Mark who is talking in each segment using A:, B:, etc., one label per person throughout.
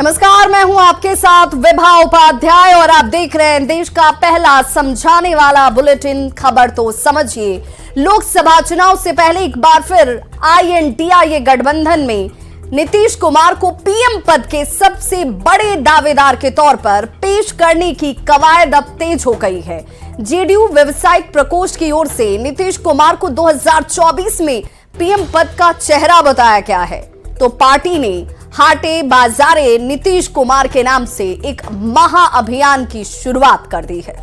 A: नमस्कार, मैं हूं आपके साथ विभा उपाध्याय और आप देख रहे हैं देश का पहला समझाने वाला बुलेटिन। खबर तो समझिए। लोकसभा चुनाव से पहले एक बार फिर INDIA गठबंधन में नीतीश कुमार को पीएम पद के सबसे बड़े दावेदार के तौर पर पेश करने की कवायद अब तेज हो गई है। जेडीयू व्यवसायिक प्रकोष्ठ की ओर से नीतीश कुमार को 2024 में पीएम पद का चेहरा बताया गया है, तो पार्टी ने हाटे बाजारे नीतीश कुमार के नाम से एक महाअभियान की शुरुआत कर दी है।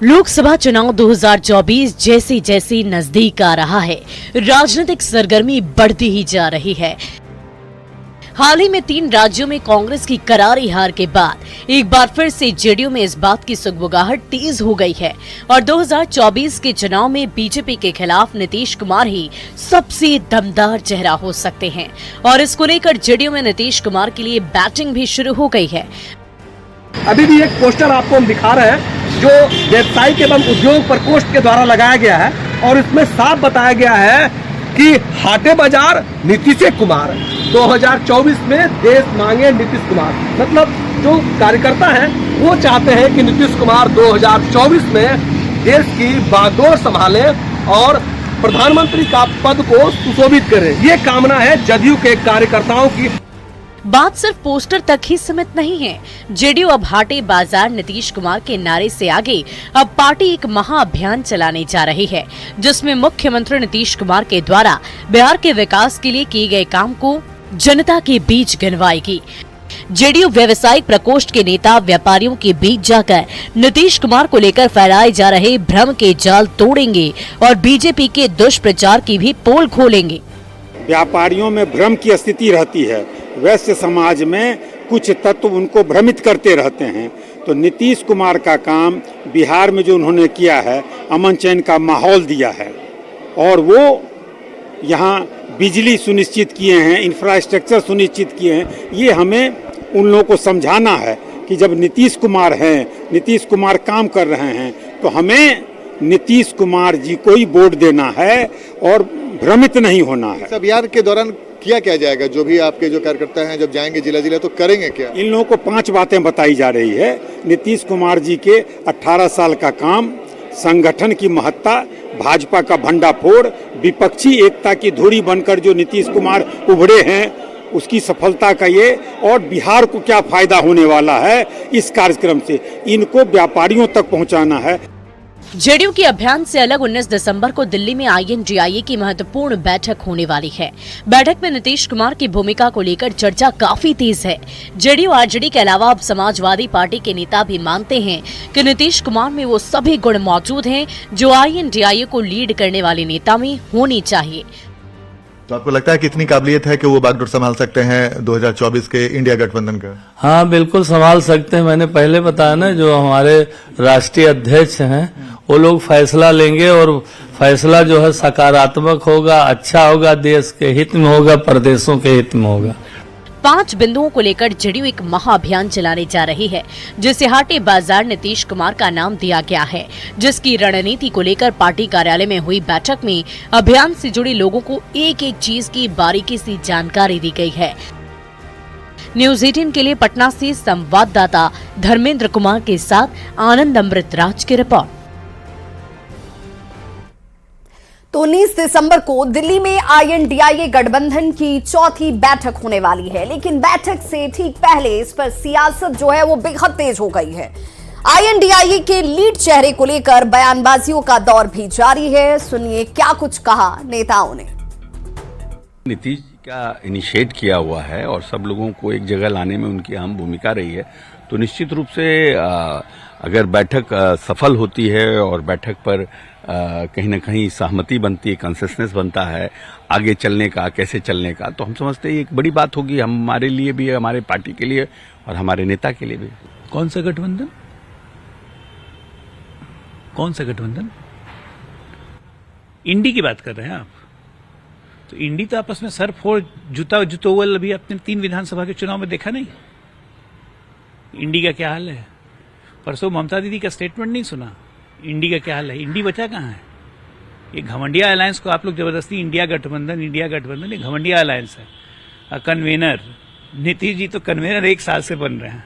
B: लोकसभा चुनाव 2024 जैसे जैसे नजदीक आ रहा है, राजनीतिक सरगर्मी बढ़ती ही जा रही है। हाल ही में 3 राज्यों में कांग्रेस की करारी हार के बाद एक बार फिर से जेडीयू में इस बात की सुगबुगाहट तेज हो गई है और 2024 के चुनाव में बीजेपी के खिलाफ नीतीश कुमार ही सबसे दमदार चेहरा हो सकते हैं और इसको लेकर जेडीयू में नीतीश कुमार के लिए बैटिंग भी शुरू हो गई है।
C: अभी भी एक पोस्टर आपको हम दिखा रहे हैं जो व्यवसायिक एवं उद्योग प्रकोष्ठ के द्वारा लगाया गया है और इसमें साफ बताया गया है कि हाटे बाजार नीतीश कुमार 2024 में देश मांगे नीतीश कुमार। मतलब जो कार्यकर्ता हैं वो चाहते हैं कि नीतीश कुमार 2024 में देश की बागडोर संभालें और प्रधानमंत्री का पद को सुशोभित करें। ये कामना है जदयू के कार्यकर्ताओं की।
B: बात सिर्फ पोस्टर तक ही सीमित नहीं है। जेडीयू अब हाटे बाजार नीतीश कुमार के नारे से आगे अब पार्टी एक महाअभियान चलाने जा रही है, जिसमें मुख्यमंत्री नीतीश कुमार के द्वारा बिहार के विकास के लिए किए गए काम को जनता के बीच गिनवाएगी। जेडीयू व्यवसायिक प्रकोष्ठ के नेता व्यापारियों के बीच जाकर नीतीश कुमार को लेकर फैलाए जा रहे भ्रम के जाल तोड़ेंगे और बीजेपी के दुष्प्रचार की भी पोल खोलेंगे।
D: व्यापारियों में भ्रम की स्थिति रहती है, वैश्य समाज में कुछ तत्व उनको भ्रमित करते रहते हैं। तो नीतीश कुमार का काम बिहार में जो उन्होंने किया है, अमन चैन का माहौल दिया है और वो यहाँ बिजली सुनिश्चित किए हैं, इंफ्रास्ट्रक्चर सुनिश्चित किए हैं। ये हमें उन लोगों को समझाना है कि जब नीतीश कुमार हैं, नीतीश कुमार काम कर रहे हैं, तो हमें नीतीश कुमार जी को ही वोट देना है और भ्रमित नहीं होना है।
E: इस अभियान के दौरान किया क्या जाएगा? जो भी आपके जो कार्यकर्ता हैं जब जाएंगे जिला जिला तो करेंगे क्या?
D: इन लोगों को 5 बातें बताई जा रही है। नीतीश कुमार जी के 18 साल का काम, संगठन की महत्ता, भाजपा का भंडाफोड़, विपक्षी एकता की धुरी बनकर जो नीतीश कुमार उभरे हैं उसकी सफलता का ये, और बिहार को क्या फायदा होने वाला है इस कार्यक्रम से, इनको व्यापारियों तक पहुंचाना है।
B: जेडीयू के अभियान से अलग 19 दिसंबर को दिल्ली में INDIA की महत्वपूर्ण बैठक होने वाली है। बैठक में नीतीश कुमार की भूमिका को लेकर चर्चा काफी तेज है। जेडीयू आरजेडी के अलावा अब समाजवादी पार्टी के नेता भी मानते हैं कि नीतीश कुमार में वो सभी गुण मौजूद हैं जो INDIA को लीड करने वाले नेता में होनी चाहिए।
F: तो आपको लगता है कितनी काबिलियत है कि वो बागडोर संभाल सकते हैं 2024 के इंडिया गठबंधन का?
G: हाँ, बिल्कुल संभाल सकते हैं। मैंने पहले बताया ना, जो हमारे राष्ट्रीय अध्यक्ष हैं वो लोग फैसला लेंगे और फैसला जो है सकारात्मक होगा, अच्छा होगा, देश के हित में होगा, प्रदेशों के हित में होगा।
B: 5 बिंदुओं को लेकर जेडीयू एक महाअभियान चलाने जा रही है, जिसे हाटे बाजार नीतीश कुमार का नाम दिया गया है, जिसकी रणनीति को लेकर पार्टी कार्यालय में हुई बैठक में अभियान से जुड़े लोगों को एक-एक चीज की बारीकी से जानकारी दी गई है। न्यूज़ 18 के लिए पटना से संवाददाता धर्मेंद्र कुमार के साथ आनंद अमृतराज की रिपोर्ट।
A: तो 19 दिसंबर को दिल्ली में INDIA गठबंधन की 4थी बैठक होने वाली है, लेकिन बैठक से ठीक पहले इस पर सियासत जो है वो बेहद तेज हो गई है। INDIA के लीड चेहरे को लेकर बयानबाजियों का दौर भी जारी है। सुनिए क्या कुछ कहा नेताओं ने।
H: नीतीश का इनिशिएट किया हुआ है और सब लोगों को एक जगह लाने में उनकी अहम भूमिका रही है, तो निश्चित रूप से अगर बैठक सफल होती है और बैठक पर कहीं ना कहीं सहमति बनती है, कंसेंसस बनता है आगे चलने का, कैसे चलने का, तो हम समझते हैं एक बड़ी बात होगी हमारे लिए भी, हमारे पार्टी के लिए और हमारे नेता के लिए भी।
I: कौन सा गठबंधन? कौन सा गठबंधन? इंडी की बात कर रहे हैं आप? तो इंडी तो आपस में सर फोड़ जुतोवल अभी अपने 3 विधानसभा के चुनाव में देखा नहीं। इंडी का क्या हाल है? परसों ममता दीदी का स्टेटमेंट नहीं सुना? इंडी का क्या हाल है? इंडी बचा कहाँ है? ये घमंडिया अलायंस को आप लोग जबरदस्ती इंडिया गठबंधन ये घमंडिया अलायंस है। कन्वेनर नीतीश जी तो कन्वेनर 1 साल से बन रहे हैं,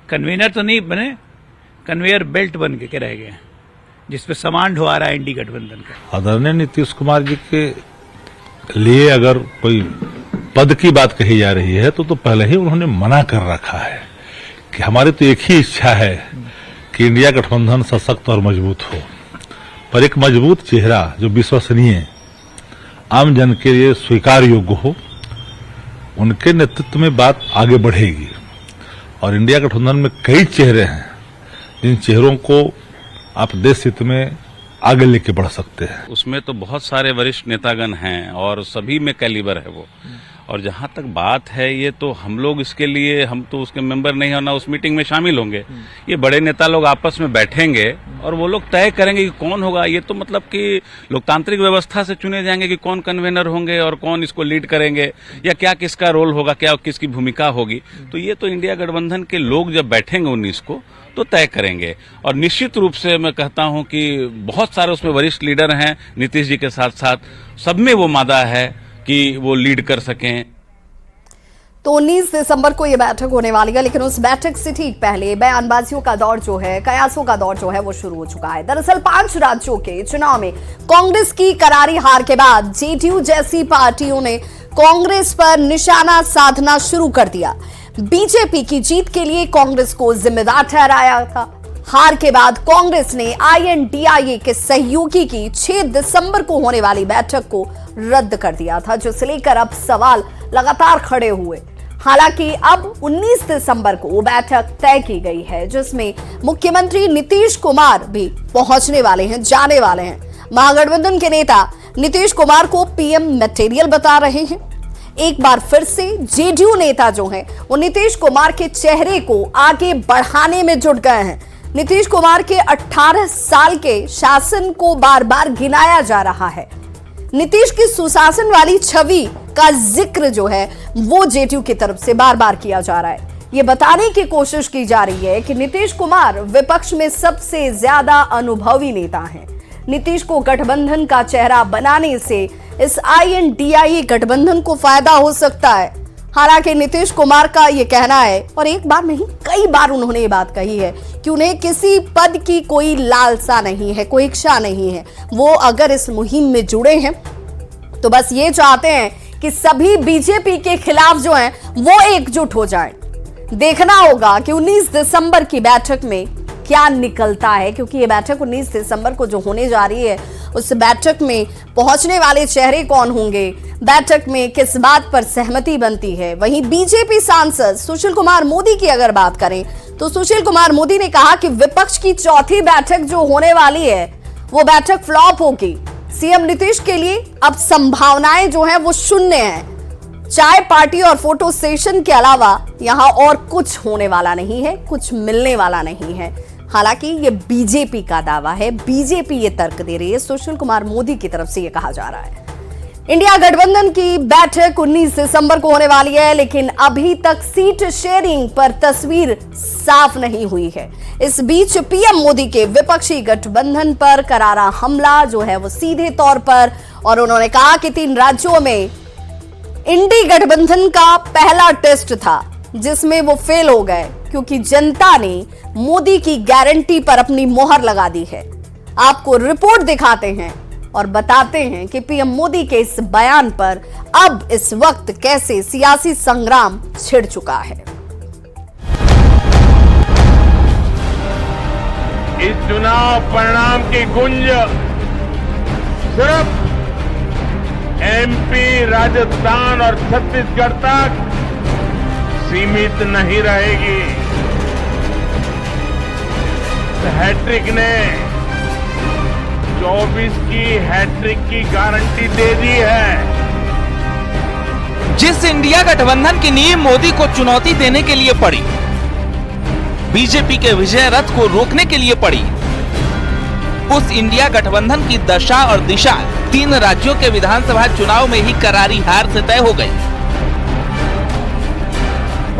I: कन्वेनर तो नहीं बने, कन्वेयर बेल्ट बन के रह गए जिसपे सामान ढोआ रहा है इंडी गठबंधन का।
J: आदरणीय नीतीश कुमार जी के लिए अगर कोई पद की बात कही जा रही है तो पहले ही उन्होंने मना कर रखा है कि हमारी तो एक ही इच्छा है कि इंडिया गठबंधन सशक्त और मजबूत हो, पर एक मजबूत चेहरा जो विश्वसनीय आम जन के लिए स्वीकार योग्य हो, उनके नेतृत्व में बात आगे बढ़ेगी। और इंडिया गठबंधन में कई चेहरे हैं जिन चेहरों को आप देश हित में आगे लेके बढ़ सकते हैं।
H: उसमें तो बहुत सारे वरिष्ठ नेतागण हैं और सभी में कैलिबर है वो। और जहां तक बात है, ये तो हम लोग इसके लिए, हम तो उसके मेंबर नहीं होना, उस मीटिंग में शामिल होंगे। ये बड़े नेता लोग आपस में बैठेंगे और वो लोग तय करेंगे कि कौन होगा। ये तो मतलब कि लोकतांत्रिक व्यवस्था से चुने जाएंगे कि कौन कन्वेनर होंगे और कौन इसको लीड करेंगे, या क्या किसका रोल होगा, क्या किसकी भूमिका होगी। तो ये तो इंडिया गठबंधन के लोग जब बैठेंगे 19 को तो तय करेंगे। और निश्चित रूप से मैं कहता हूं कि बहुत सारे उसमें वरिष्ठ लीडर हैं नीतीश जी के साथ साथ, सब में वो मादा है कि वो लीड कर सकें।
A: तो 19 दिसंबर को यह बैठक होने वाली है, लेकिन उस बैठक से ठीक पहले बयानबाजियों का दौर जो है, कयासों का दौर जो है वो शुरू हो चुका है। दरअसल 5 राज्यों के चुनाव में कांग्रेस की करारी हार के बाद जेडीयू जैसी पार्टियों ने कांग्रेस पर निशाना साधना शुरू कर दिया। बीजेपी की जीत के लिए कांग्रेस को जिम्मेदार ठहराया था। हार के बाद कांग्रेस ने INDIA के सहयोगी की 6 दिसंबर को होने वाली बैठक को रद्द कर दिया था, जिसे लेकर अब सवाल लगातार खड़े हुए। हालांकि अब 19 दिसंबर को वो बैठक तय की गई है, जिसमें मुख्यमंत्री नीतीश कुमार भी पहुंचने वाले हैं, जाने वाले हैं। महागठबंधन के नेता नीतीश कुमार को PM मटेरियल बता रहे हैं। एक बार फिर से जेडीयू नेता जो हैं, वो नीतीश कुमार के चेहरे को आगे बढ़ाने में जुट गए हैं। नीतीश कुमार के 18 साल के शासन को बार बार गिनाया जा रहा है। नीतीश की सुशासन वाली छवि का जिक्र जो है वो जेडीयू की तरफ से बार बार किया जा रहा है। ये बताने की कोशिश की जा रही है कि नीतीश कुमार विपक्ष में सबसे ज्यादा अनुभवी नेता हैं। नीतीश को गठबंधन का चेहरा बनाने से इस INDIA गठबंधन को फायदा हो सकता है। हालांकि नीतीश कुमार का यह कहना है, और एक बार नहीं कई बार उन्होंने ये बात कही है कि उन्हें किसी पद की कोई लालसा नहीं है, कोई इच्छा नहीं है। वो अगर इस मुहिम में जुड़े हैं तो बस ये चाहते हैं कि सभी बीजेपी के खिलाफ जो हैं वो एकजुट हो जाएं। देखना होगा कि 19 दिसंबर की बैठक में क्या निकलता है, क्योंकि ये बैठक 19 दिसंबर को जो होने जा रही है, उस बैठक में पहुंचने वाले चेहरे कौन होंगे, बैठक में किस बात पर सहमति बनती है। वहीं बीजेपी सांसद सुशील कुमार मोदी की अगर बात करें तो सुशील कुमार मोदी ने कहा कि विपक्ष की चौथी बैठक जो होने वाली है वो बैठक फ्लॉप होगी। सीएम नीतीश के लिए अब संभावनाएं जो है वो शून्य है। चाय पार्टी और फोटो सेशन के अलावा यहां और कुछ होने वाला नहीं है, कुछ मिलने वाला नहीं है। हालांकि ये बीजेपी का दावा है, बीजेपी ये तर्क दे रही है, सुशील कुमार मोदी की तरफ से ये कहा जा रहा है। इंडिया गठबंधन की बैठक 19 दिसंबर को होने वाली है, लेकिन अभी तक सीट शेयरिंग पर तस्वीर साफ नहीं हुई है। इस बीच PM मोदी के विपक्षी गठबंधन पर करारा हमला जो है वो सीधे तौर पर, और उन्होंने कहा कि 3 राज्यों में इंडी गठबंधन का पहला टेस्ट था जिसमें वो फेल हो गए, क्योंकि जनता ने मोदी की गारंटी पर अपनी मोहर लगा दी है। आपको रिपोर्ट दिखाते हैं और बताते हैं कि PM मोदी के इस बयान पर अब इस वक्त कैसे सियासी संग्राम छिड़ चुका है।
K: इस चुनाव परिणाम की गुंज सिर्फ MP, राजस्थान और छत्तीसगढ़ तक सीमित नहीं रहेगी। हैट्रिक ने 24 की हैट्रिक की गारंटी दे दी है।
L: जिस इंडिया गठबंधन की नींव मोदी को चुनौती देने के लिए पड़ी, बीजेपी के विजय रथ को रोकने के लिए पड़ी, उस इंडिया गठबंधन की दशा और दिशा 3 राज्यों के विधानसभा चुनाव में ही करारी हार से तय हो गई।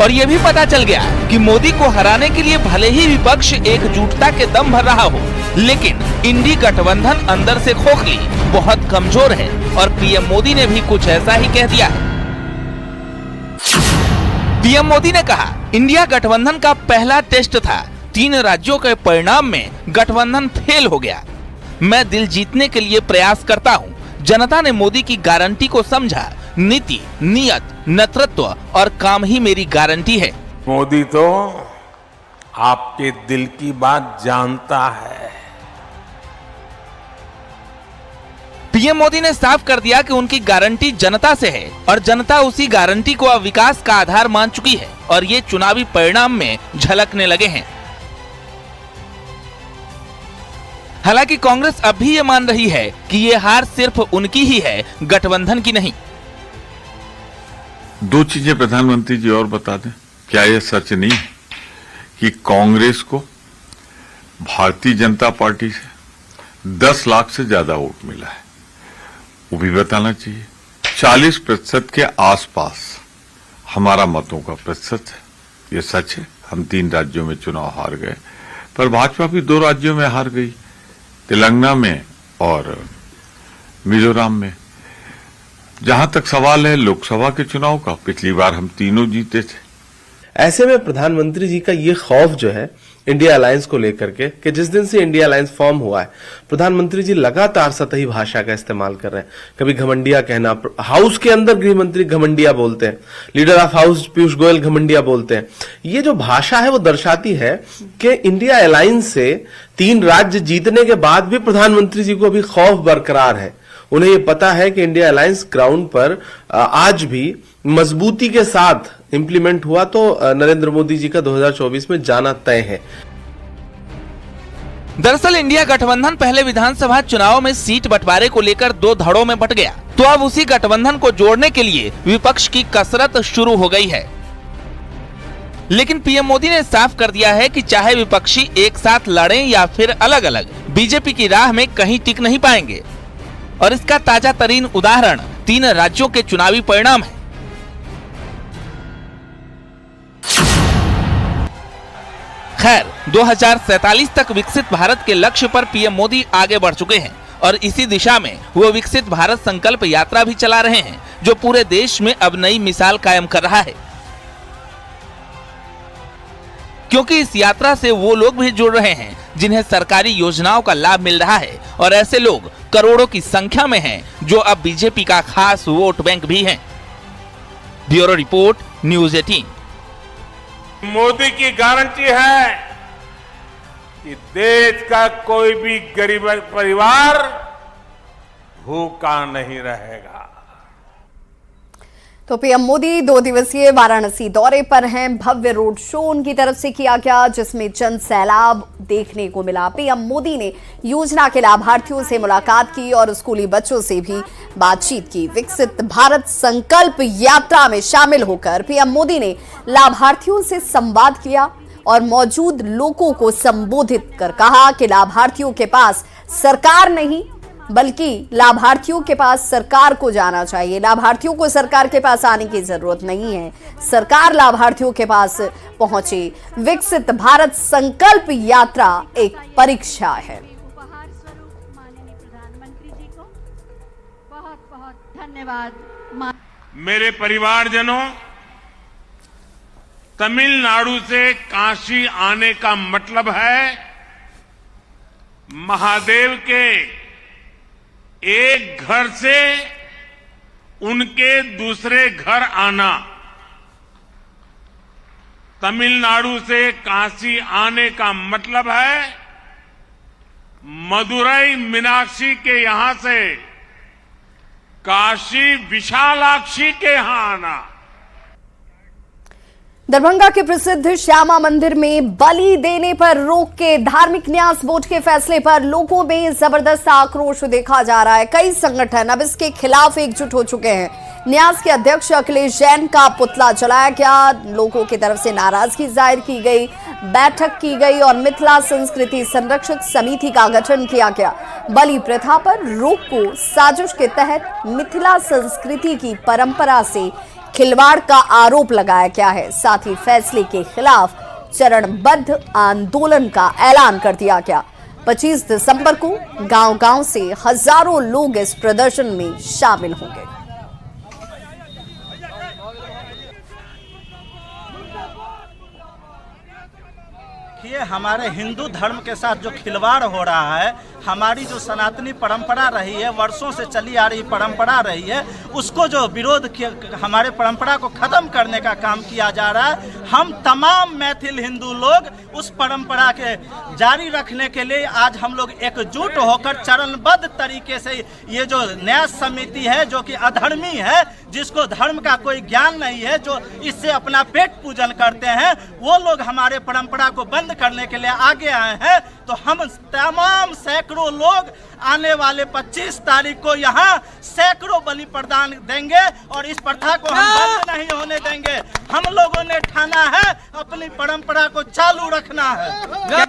L: और ये भी पता चल गया कि मोदी को हराने के लिए भले ही विपक्ष एकजुटता के दम भर रहा हो, लेकिन इंडी गठबंधन अंदर से खोखली, बहुत कमजोर है और पीएम मोदी ने भी कुछ ऐसा ही कह दिया है। पीएम मोदी ने कहा, इंडिया गठबंधन का पहला टेस्ट था, 3 राज्यों के परिणाम में गठबंधन फेल हो गया। मैं दिल जीतने के लिए प्रयास करता हूँ। जनता ने मोदी की गारंटी को समझा। नीति, नियत, नेतृत्व और काम ही मेरी गारंटी है।
K: मोदी तो आपके दिल की बात जानता है।
L: पीएम मोदी ने साफ कर दिया कि उनकी गारंटी जनता से है और जनता उसी गारंटी को अब विकास का आधार मान चुकी है और ये चुनावी परिणाम में झलकने लगे हैं। हालांकि कांग्रेस अब भी ये मान रही है कि ये हार सिर्फ उनकी ही है, गठबंधन की नहीं।
M: 2 चीजें प्रधानमंत्री जी और बता दें, क्या यह सच नहीं है कि कांग्रेस को भारतीय जनता पार्टी से 10 लाख से ज्यादा वोट मिला है? वो भी बताना चाहिए। 40% के आसपास हमारा मतों का प्रतिशत है। ये सच है। हम 3 राज्यों में चुनाव हार गए, पर भाजपा भी 2 राज्यों में हार गई, तेलंगाना में और मिजोरम में। जहां तक सवाल है लोकसभा के चुनाव का, पिछली बार हम तीनों जीते थे।
N: ऐसे में प्रधानमंत्री जी का ये खौफ जो है इंडिया अलायंस को लेकर के कि जिस दिन से इंडिया अलायंस फॉर्म हुआ है, प्रधानमंत्री जी लगातार सतही भाषा का इस्तेमाल कर रहे हैं। कभी घमंडिया कहना, हाउस के अंदर गृह मंत्री घमंडिया बोलते हैं, leader of house Piyush Goyal घमंडिया बोलते हैं। ये जो भाषा है वो दर्शाती है कि इंडिया अलायंस से 3 राज्य जीतने के बाद भी प्रधानमंत्री जी को अभी खौफ बरकरार है। उन्हें ये पता है कि इंडिया अलायंस ग्राउंड पर आज भी मजबूती के साथ इंप्लीमेंट हुआ तो नरेंद्र मोदी जी का 2024 में जाना तय है।
L: दरअसल इंडिया गठबंधन पहले विधानसभा चुनाव में सीट बंटवारे को लेकर 2 धड़ों में बंट गया, तो अब उसी गठबंधन को जोड़ने के लिए विपक्ष की कसरत शुरू हो गई है। लेकिन पीएम मोदी ने साफ कर दिया है कि चाहे विपक्षी एक साथ लड़ें या फिर अलग अलग, बीजेपी की राह में कहीं टिक नहीं पाएंगे। और इसका ताजा तरीन उदाहरण 3 राज्यों के चुनावी परिणाम है। खैर, 2047 तक विकसित भारत के लक्ष्य पर पीएम मोदी आगे बढ़ चुके हैं और इसी दिशा में वो विकसित भारत संकल्प यात्रा भी चला रहे हैं, जो पूरे देश में अब नई मिसाल कायम कर रहा है। क्योंकि इस यात्रा से वो लोग भी जुड़ रहे हैं जिन्हें सरकारी योजनाओं का लाभ मिल रहा है और ऐसे लोग करोड़ों की संख्या में हैं, जो अब बीजेपी का खास वोट बैंक भी हैं। Bureau report, news 18।
K: मोदी की गारंटी है कि देश का कोई भी गरीब परिवार भूखा नहीं रहेगा।
A: तो पीएम मोदी 2 दिवसीय वाराणसी दौरे पर हैं। भव्य रोड शो उनकी तरफ से किया गया, जिसमें जन सैलाब देखने को मिला। पीएम मोदी ने योजना के लाभार्थियों से मुलाकात की और स्कूली बच्चों से भी बातचीत की। विकसित भारत संकल्प यात्रा में शामिल होकर पीएम मोदी ने लाभार्थियों से संवाद किया और मौजूद लोगों को संबोधित कर कहा कि लाभार्थियों के पास सरकार नहीं, बल्कि लाभार्थियों के पास सरकार को जाना चाहिए। लाभार्थियों को सरकार के पास आने की जरूरत नहीं है, सरकार लाभार्थियों के पास पहुंचे। विकसित भारत संकल्प यात्रा एक परीक्षा है।
O: बहुत बहुत धन्यवाद।
K: मेरे परिवारजनों, तमिलनाडु से काशी आने का मतलब है महादेव के एक घर से उनके दूसरे घर आना। तमिलनाडु से काशी आने का मतलब है मदुरई मीनाक्षी के यहां से काशी विशालाक्षी के यहां आना।
A: दरभंगा के प्रसिद्ध श्यामा मंदिर में बलि देने पर रोक के धार्मिक न्यास बोर्ड के फैसले पर लोगों में जबरदस्त आक्रोश देखा जा रहा है। कई संगठन अब इसके खिलाफ एकजुट हो चुके हैं। न्यास के अध्यक्ष अखिलेश जैन का पुतला जलाया गया, लोगों की तरफ से नाराजगी जाहिर की गई, बैठक की गई और मिथिला संस्कृति संरक्षक समिति का गठन किया गया। बलि प्रथा पर रोक को साजिश के तहत मिथिला संस्कृति की परंपरा से खिलवाड़ का आरोप लगाया गया है। साथ ही फैसले के खिलाफ चरणबद्ध आंदोलन का ऐलान कर दिया गया। 25 दिसंबर को गांव-गांव से हजारों लोग इस प्रदर्शन में शामिल होंगे।
P: ये हमारे हिंदू धर्म के साथ जो खिलवाड़ हो रहा है, हमारी जो सनातनी परंपरा रही है, वर्षों से चली आ रही परंपरा रही है, उसको जो विरोध किया, हमारे परंपरा को खत्म करने का काम किया जा रहा है। हम तमाम मैथिल हिंदू लोग उस परंपरा के जारी रखने के लिए आज हम लोग एकजुट होकर चरणबद्ध तरीके से ये जो न्यास समिति है जो कि अधर्मी है, जिसको धर्म का कोई ज्ञान नहीं है, जो इससे अपना पेट पूजन करते हैं, वो लोग हमारे परंपरा को बंद करने के लिए आगे आए हैं। तो हम तमाम सैकड़ों लोग आने वाले 25 तारीख को यहाँ सैकड़ों बलि प्रदान देंगे और इस प्रथा को हम बंद नहीं होने देंगे। हम लोगों ने ठाना है अपनी परंपरा को चालू रखना है।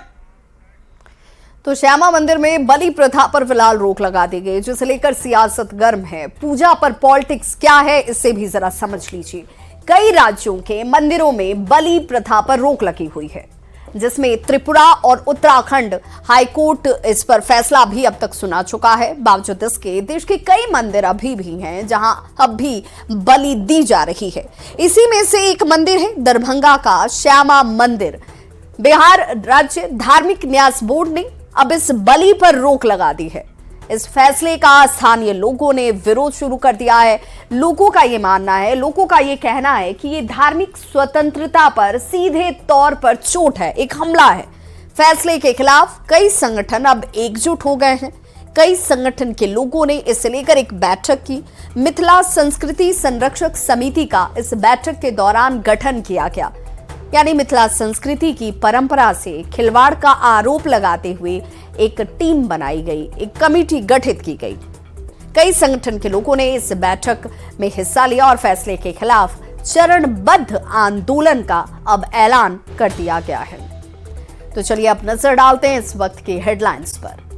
A: तो श्यामा मंदिर में बलि प्रथा पर फिलहाल रोक लगा दी गई, जिसे लेकर सियासत गर्म है। पूजा पर पॉलिटिक्स क्या है, इससे भी जरा समझ लीजिए। कई राज्यों के मंदिरों में बलि प्रथा पर रोक लगी हुई है, जिसमें त्रिपुरा और उत्तराखंड हाईकोर्ट इस पर फैसला भी अब तक सुना चुका है। बावजूद इसके देश के कई मंदिर अभी भी हैं जहां अब भी बलि दी जा रही है। इसी में से एक मंदिर है दरभंगा का श्यामा मंदिर। बिहार राज्य धार्मिक न्यास बोर्ड ने अब इस बलि पर रोक लगा दी है। इस फैसले का स्थानीय लोगों ने विरोध शुरू कर दिया है। लोगों का ये मानना है, लोगों का ये कहना है कि ये धार्मिक स्वतंत्रता पर सीधे तौर पर चोट है, एक हमला है। फैसले के खिलाफ कई संगठन अब एकजुट हो गए हैं। कई संगठन के लोगों ने इसे लेकर एक बैठक की। मिथिला संस्कृति संरक्षक समिति का इस बैठक के दौरान गठन किया गया, यानी मिथिला संस्कृति की परंपरा से खिलवाड़ का आरोप लगाते हुए एक टीम बनाई गई, एक कमेटी गठित की गई। कई संगठन के लोगों ने इस बैठक में हिस्सा लिया और फैसले के खिलाफ चरणबद्ध आंदोलन का अब ऐलान कर दिया गया है। तो चलिए अब नजर डालते हैं इस वक्त की हेडलाइंस पर।